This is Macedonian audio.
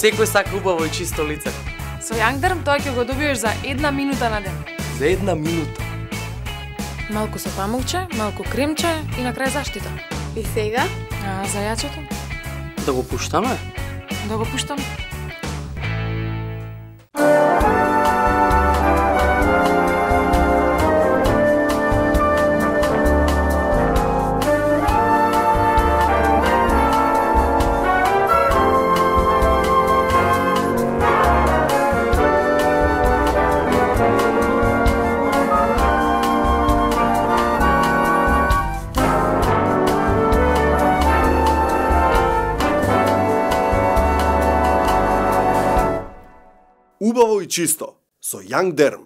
Секој сака убаво и чисто лице. Со Јангдерм тоа ќе го добиеш за 1 минута на ден. За 1 минута. Малку со памукче, малку кремче и на крај заштита. И сега? А за јачето? Да го пуштаме? Да го пуштам. Убаво и чисто со Јангдерм.